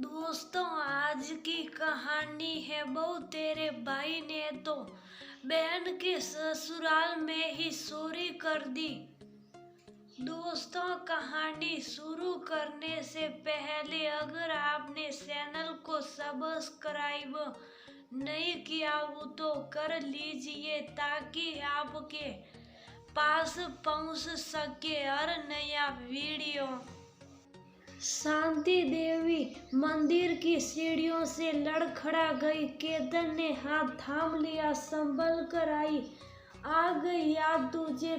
दोस्तों, आज की कहानी है बहू तेरे भाई ने तो बहन के ससुराल में ही चोरी कर दी। दोस्तों, कहानी शुरू करने से पहले अगर आपने चैनल को सब्सक्राइब नहीं किया हो तो कर लीजिए ताकि आपके पास पहुंच सके हर नया वीडियो। शांति देवी मंदिर की सीढ़ियों से लड़खड़ा गई। केतन ने हाथ थाम लिया। संभल कर आई, आ गई याद तुझे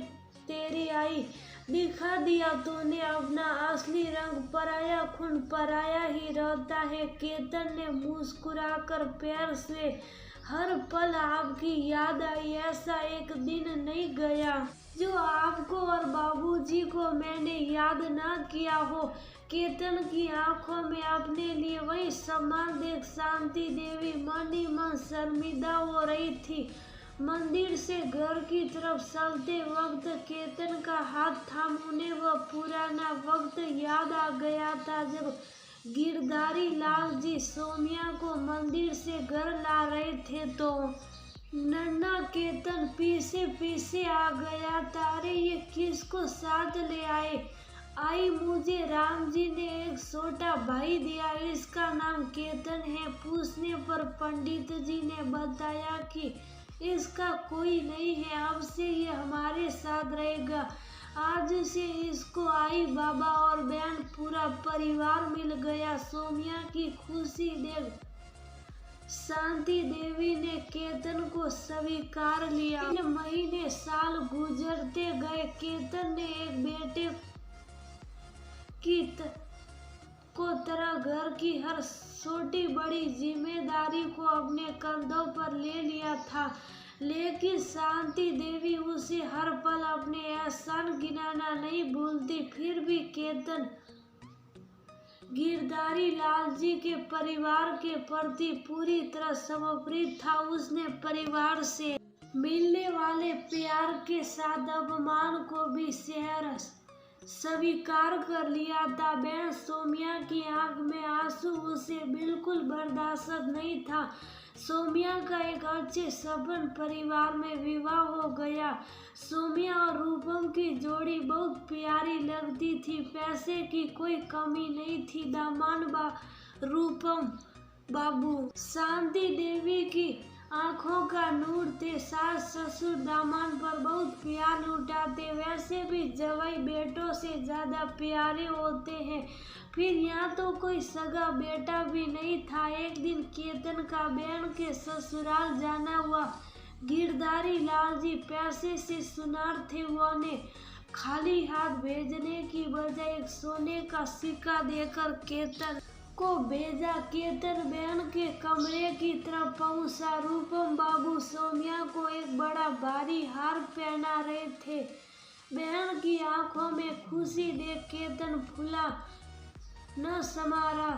तेरी आई। दिखा दिया तूने अपना असली रंग, पराया खून पराया ही रहता है। केतन ने मुस्कुराकर पैर से हर पल आपकी याद आई। ऐसा एक दिन नहीं गया जो आपको और बाबूजी को मैंने याद ना किया हो। केतन की आंखों में अपने लिए वही सम्मान देख शांति देवी मन ही मन शर्मिंदा हो रही थी। मंदिर से घर की तरफ चलते वक्त केतन का हाथ थाम उन्हें वह पुराना वक्त याद आ गया था जब गिरधारी लाल जी सोमिया को मंदिर से घर ला रहे थे तो नन्हा केतन पीछे पीछे आ गया था। अरे ये किसको साथ ले आए? आई मुझे राम जी ने एक छोटा भाई दिया, इसका नाम केतन है। पूछने पर पंडित जी ने बताया कि इसका कोई नहीं है, अब से ये हमारे साथ रहेगा। आज से इसको आई बाबा और बहन पूरा परिवार मिल गया। सोमिया की खुशी देख शांति देवी ने केतन को स्वीकार लिया। 3 महीने साल गुजरते गए। केतन ने एक बेटे को तरह घर की हर छोटी बड़ी जिम्मेदारी को अपने कंधों पर ले लिया था, लेकिन शांति देवी उसे हर पल अपने एहसान गिनाना नहीं भूलती। फिर भी केतन गिरधारी लाल जी के परिवार के प्रति पूरी तरह समर्पित था। उसने परिवार से मिलने वाले प्यार के साथ अपमान को भी स्वीकार कर लिया था। बहन सोमिया की आंख में आंसू उसे बिल्कुल बर्दाश्त नहीं था। सोमिया का एक अच्छे सफल परिवार में विवाह हो गया। सोमिया और रूपम की जोड़ी बहुत प्यारी लगती थी। पैसे की कोई कमी नहीं थी। दामाद रूपम बाबू शांति देवी की आंखों का नूर थे। सास ससुर दामाद पर बहुत प्यार लुटाते। वैसे भी जवाई बेटों से ज्यादा प्यारे होते हैं। फिर यहाँ तो कोई सगा बेटा भी नहीं था। एक दिन केतन का बहन के ससुराल जाना हुआ। गिरधारी लाल जी पैसे से सुनार थे। उन्हें खाली हाथ भेजने की बजाय एक सोने का सिक्का देकर केतन को भेजा। केतन बहन के कमरे की तरफ पहुंचा। रूपम बाबू सोमिया को एक बड़ा भारी हार पहना रहे थे। बहन की आंखों में खुशी देख केतन फूला न समारा।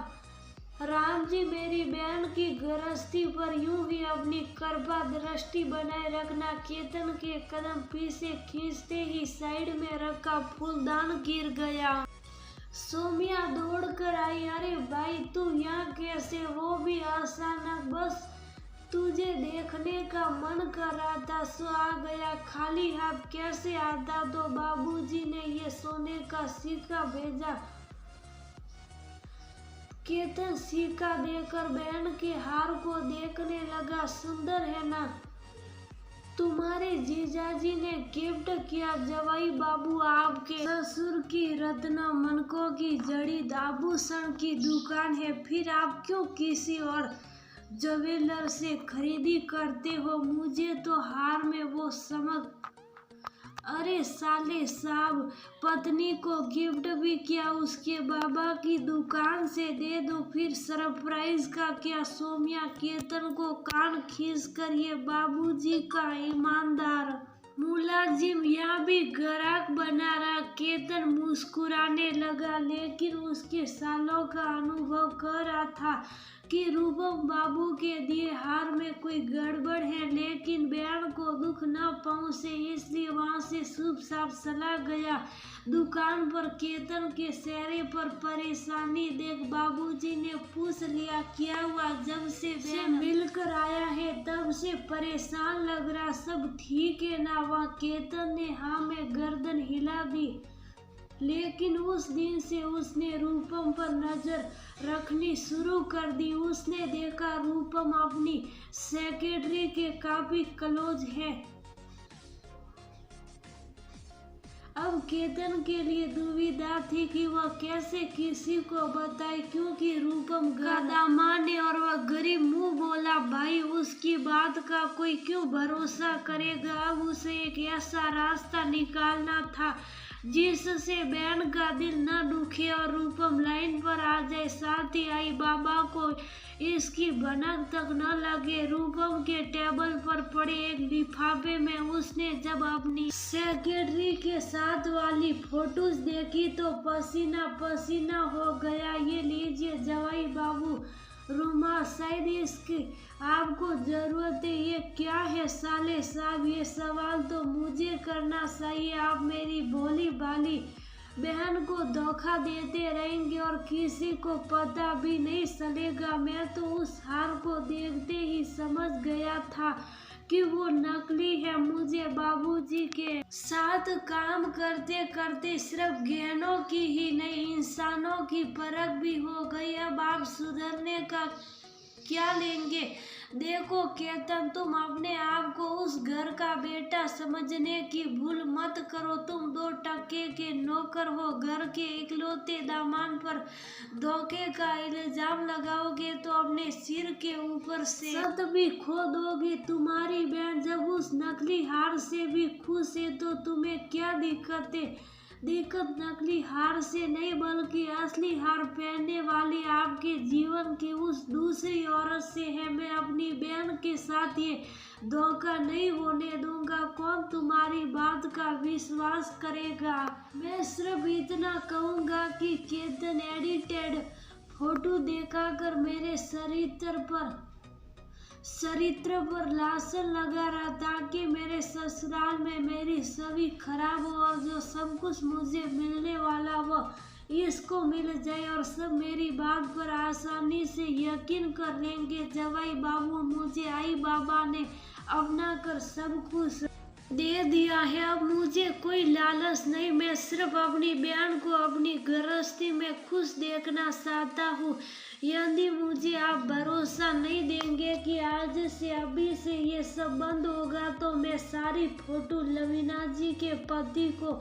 राम जी मेरी बहन की गृहस्थी पर यूं ही अपनी कृपा दृष्टि बनाए रखना। केतन के कदम पीछे खींचते ही साइड में रखा फूलदान गिर गया। सोमिया दौड़ कर आई। अरे भाई तू यहाँ कैसे? वो भी अचानक। बस तुझे देखने का मन कर रहा था सो आ गया। खाली हाथ कैसे आता? तो बाबूजी ने ये सोने का सिक्का भेजा। केतन सिक्का देकर बहन के हार को देखने लगा। सुंदर है ना? तुम्हारे जीजाजी ने गिफ्ट किया। जवाई बाबू आपके ससुर की रत्न मनकों की जड़ी आभूषण की दुकान है, फिर आप क्यों किसी और ज्वेलर से खरीदी करते हो? मुझे तो हार में वो समझ। अरे साले साहब, पत्नी को गिफ्ट भी किया, उसके बाबा की दुकान से दे दो, फिर सरप्राइज का क्या? सोमिया केतन को कान खींच कर ये बाबूजी का ईमानदार मुलाजिम यहाँ भी ग्राहक बना रहा। केतन मुस्कुराने लगा, लेकिन उसके सालों का अनुभव कर रहा था कि रूपम बाबू के दिए हार में कोई गड़बड़ है, लेकिन बहन को दुख न पहुंचे इसलिए वहां से चुपचाप चला गया। दुकान पर केतन के चेहरे पर परेशानी देख बाबूजी ने पूछ लिया, क्या हुआ? जब से मिलकर आया है तब से परेशान लग रहा, सब ठीक है ना? वह केतन ने हाँ में गर्दन हिला दी। लेकिन उस दिन से उसने रूपम पर नजर रखनी शुरू कर दी। उसने देखा रूपम अपनी सेक्रेटरी के काफी क्लोज है। अब केतन के लिए दुविधा थी कि वह कैसे किसी को बताए, क्योंकि रूपम दामाद है और वह गरीब मुंह बोला भाई, उसकी बात का कोई क्यों भरोसा करेगा। अब उसे एक ऐसा रास्ता निकालना था जिससे बहन का दिल न दुखे और रूपम लाइन पर आ जाए। साथ ही आई बाबा को इसकी भनक तक न लगे। रूपम के टेबल पर पड़े एक लिफाफे में उसने जब अपनी सेक्रेटरी के साथ वाली फोटोज देखी तो पसीना पसीना हो गया। ये लीजिए जवाई बाबू रुमा, शायद इसकी आपको जरूरत है। ये क्या है साले साहब? ये सवाल तो मुझे करना चाहिए। आप मेरी भोली भाली बहन को धोखा देते रहेंगे और किसी को पता भी नहीं चलेगा। मैं तो उस हार को देखते ही समझ गया था कि वो नकली है। मुझे बाबूजी के साथ काम करते करते सिर्फ गहनों की ही नहीं इंसानों की परख भी हो गई। अब आप सुधरने का क्या लेंगे? देखो केतन, तुम अपने आप को उस घर का बेटा समझने की भूल मत करो। तुम 2 टके के नौकर हो। घर के इकलौते दामाद पर धोखे का इल्जाम लगाओगे तो अपने सिर के ऊपर से छत भी खो दोगे। तुम्हारी बहन जब उस नकली हार से भी खुश है तो तुम्हें क्या दिक्कत है? दिक्कत नकली हार से नहीं बल्कि असली हार पहनने वाली आपके जीवन की उस दूसरी औरत से है। मैं अपनी बहन के साथ ये धोखा नहीं होने दूंगा। कौन तुम्हारी बात का विश्वास करेगा? मैं सिर्फ इतना कहूंगा कि केतन एडिटेड फोटो दिखाकर मेरे चरित्र पर लासन लगा रहा ताकि मेरे ससुराल में मेरी छवि खराब हो और जो सब कुछ मुझे मिलने वाला वो इसको मिल जाए और सब मेरी बात पर आसानी से यकीन कर लेंगे। जवाई बाबू, मुझे आई बाबा ने अपना कर सब कुछ दे दिया है। अब मुझे कोई लालच नहीं। मैं सिर्फ अपनी बहन को अपनी गृहस्थी में खुश देखना चाहता हूँ। यदि मुझे आप भरोसा नहीं देंगे कि आज से अभी से ये सब बंद होगा तो मैं सारी फोटो लवीना जी के पति को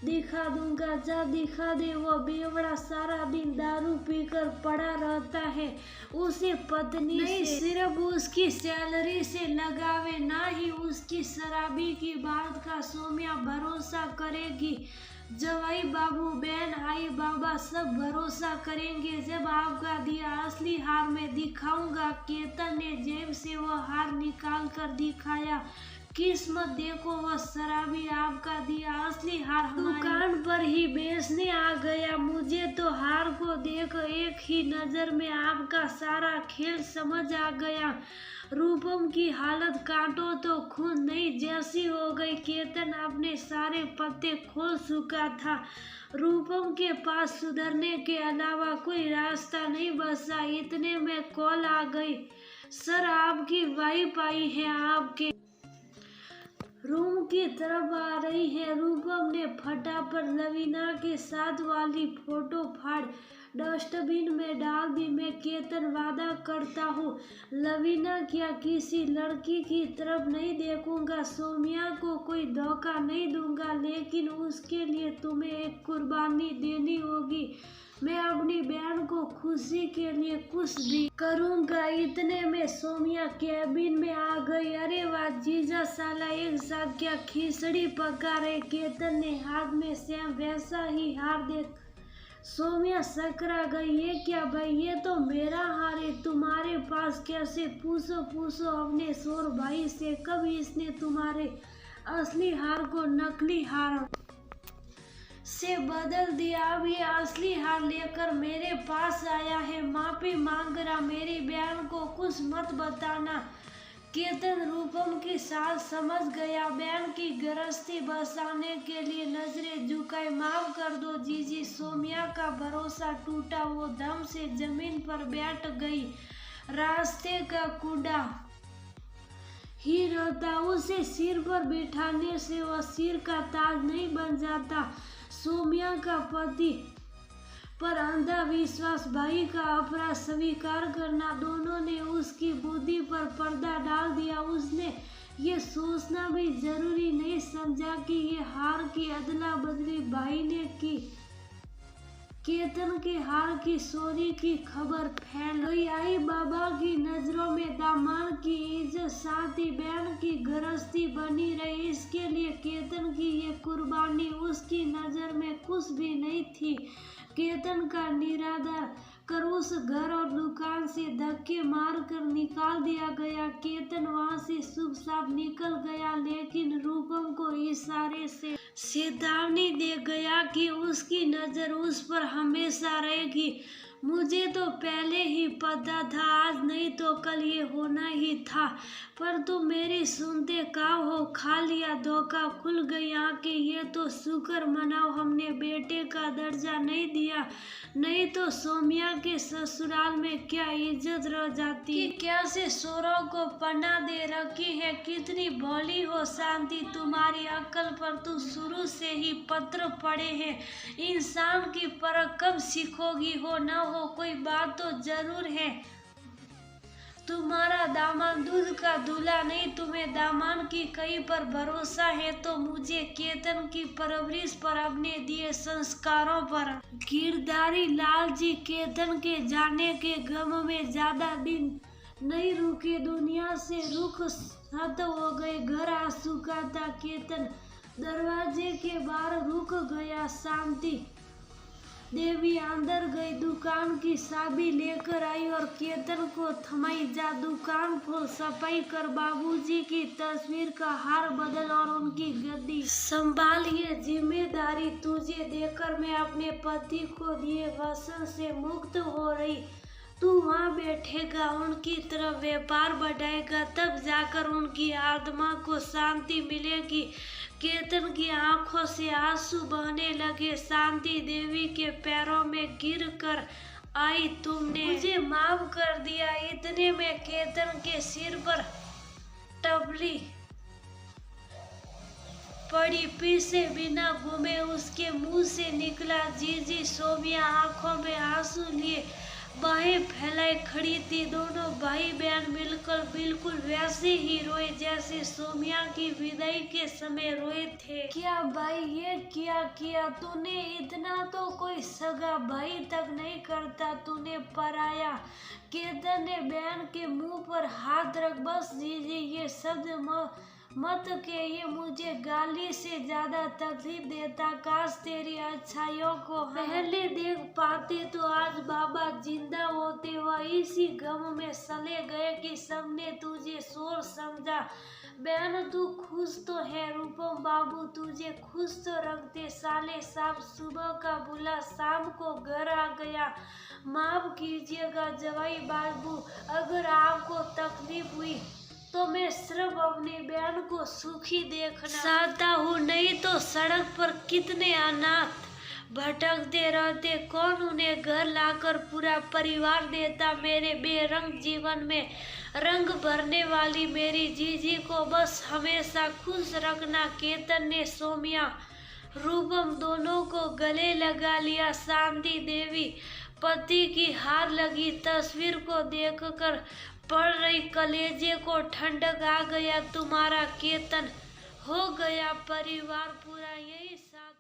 दिखा दूंगा। जा दिखा दे। वो बेवड़ा सारा दिन दारू पीकर पड़ा रहता है। उसे पत्नी नहीं सिर्फ उसकी सैलरी से लगावे, ना ही उसकी शराबी की बात का सौम्या भरोसा करेगी। जवाई बाबू, बहन, आई बाबा सब भरोसा करेंगे जब आपका दिया असली हार में दिखाऊंगा। केतन ने जेब से वो हार निकाल कर दिखाया। किस्मत देखो, वह शराबी आपका दिया असली हार दुकान पर ही बेचने आ गया। मुझे तो हार को देख एक ही नजर में आपका सारा खेल समझ आ गया। रूपम की हालत काटो तो खून नहीं जैसी हो गई। केतन अपने सारे पत्ते खोल चुका था। रूपम के पास सुधरने के अलावा कोई रास्ता नहीं बचा। इतने में कॉल आ गई। सर, आपकी वाइफ आई है, आपके रूम की तरफ आ रही है। रूपम ने फटाफट लवीना के साथ वाली फोटो फाड़ डस्टबिन में डाल दी। मैं केतन वादा करता हूँ लवीना क्या किसी लड़की की तरफ नहीं देखूंगा। सौम्या को कोई धोखा नहीं दूंगा, लेकिन उसके लिए तुम्हें एक कुर्बानी देनी होगी। मैं अपनी बहन को खुशी के लिए कुछ भी करूंगा। इतने में सौम्या कैबिन में आ गई। अरे वाह जीजा, साला एक साथ क्या खिचड़ी पका रहे। केतन ने हाथ में सेम वैसा ही हार देख सौम्या सकरा गई। ये क्या भाई, ये तो मेरा हार है, तुम्हारे पास कैसे? पूछो अपने शोर भाई से, कब इसने तुम्हारे असली हार को नकली हार से बदल दिया। अब ये असली हाल लेकर मेरे पास आया है। माफी मांग रहा, मेरी बहन को कुछ मत बताना। केतन रूपम की साल समझ गया। बहन की गृहस्थी बसाने के लिए नजरें झुकाई। माफ कर दो जीजी। सोमिया का भरोसा टूटा। वो दम से जमीन पर बैठ गई। रास्ते का कूड़ा ही रहता, उसे सिर पर बिठाने से वह सिर का ताज नहीं बन जाता। सोमिया का पति पर अंधा विश्वास, भाई का अपराध स्वीकार करना, दोनों ने उसकी बुद्धि पर पर्दा डाल दिया। उसने ये सोचना भी जरूरी नहीं समझा कि ये हार की अदला बदली भाई ने की। केतन के हार की चोरी की खबर फैल गई। आई बाबा की नजरों में दामाद की इज्जत, साथ ही बहन की गृहस्थी बनी रही। इसके लिए केतन की ये कुर्बानी उसकी नजर में कुछ भी नहीं थी। केतन का निरादर कर उस घर और दुकान से धक्के मार कर निकाल दिया गया। केतन वहां से शुभ साफ निकल गया, लेकिन रूपम को इशारे से चेतावनी दे गया कि उसकी नजर उस पर हमेशा रहेगी। मुझे तो पहले ही पता था, आज नहीं तो कल ये होना ही था, पर तुम मेरी सुनते का हो। खा लिया धोखा, खुल गई आंखें। ये तो शुक्र मनाओ हमने बेटे का दर्जा नहीं दिया, नहीं तो सोमिया के ससुराल में क्या इज्जत रह जाती। कि कैसे सोरों को पनाह दे रखी है। कितनी भोली हो शांति, तुम्हारी अक्ल पर तो शुरू से ही पत्र पड़े हैं। इंसान की परख कब सीखोगी। हो न हो कोई बात तो जरूर है। तुम्हारा दामाद दूध का दूल्हा नहीं, तुम्हें दामाद की कहीं पर भरोसा है तो मुझे केतन की परवरिश पर, अपने दिए संस्कारों पर। गिरधारी लाल जी केतन के जाने के गम में ज्यादा दिन नहीं रुके। दुनिया से रुख खत्म हो गए। घर आ चुका था। केतन दरवाजे के बाहर रुक गया। शांति देवी अंदर गई, दुकान की चाबी लेकर आई और केतन को थमाई। जा दुकान खोल, सफाई कर, बाबूजी की तस्वीर का हार बदल और उनकी गद्दी संभाल। ये जिम्मेदारी तुझे देकर मैं अपने पति को दिए वचन से मुक्त हो रही। तू वहाँ बैठेगा, उनकी तरफ व्यापार बढ़ाएगा, तब जाकर उनकी आत्मा को शांति मिलेगी। केतन की आंखों से आंसू बहने लगे। शांति देवी के पैरों में गिरकर आई, तुमने मुझे माफ कर दिया। इतने में केतन के सिर पर टपली पड़ी। पीछे बिना घूमे उसके मुंह से निकला, जीजी। सोमिया आंखों में आंसू लिए बाहें फैलाए खड़ी थी। दोनों भाई बहन मिलकर बिल्कुल वैसे ही रोए जैसे सोमिया की विदाई के समय रोए थे। क्या भाई ये क्या किया तूने? इतना तो कोई सगा भाई तक नहीं करता, तूने पराया। केतन ने बहन के मुंह पर हाथ रख, बस जीजी ये शब्द मत के, ये मुझे गाली से ज्यादा तकलीफ देता। काश तेरी अच्छाइयों को पहले देख पाते तो आज बाबा जिंदा होते। वह इसी गम में चले गए कि सबने तुझे शोर समझा। बहन तू खुश तो है? रूपम बाबू तुझे खुश तो रखते। साले साहब सुबह का बुला शाम को घर आ गया। माफ कीजिएगा जवाई बाबू, अगर आपको तकलीफ हुई तो मैं सिर्फ अपनी बहन को सुखी देखना चाहता हूँ, नहीं तो सड़क पर कितने अनाथ भटकते रहते। कौन उन्हें घर लाकर पूरा परिवार देता। मेरे बेरंग जीवन में रंग भरने वाली मेरी जीजी को बस हमेशा खुश रखना। केतन ने सोमिया रूपम दोनों को गले लगा लिया। शांति देवी पति की हार लगी तस्वीर को देखकर पड़ रही, कलेजे को ठंडक आ गया। तुम्हारा केतन हो गया परिवार पूरा, यही साथ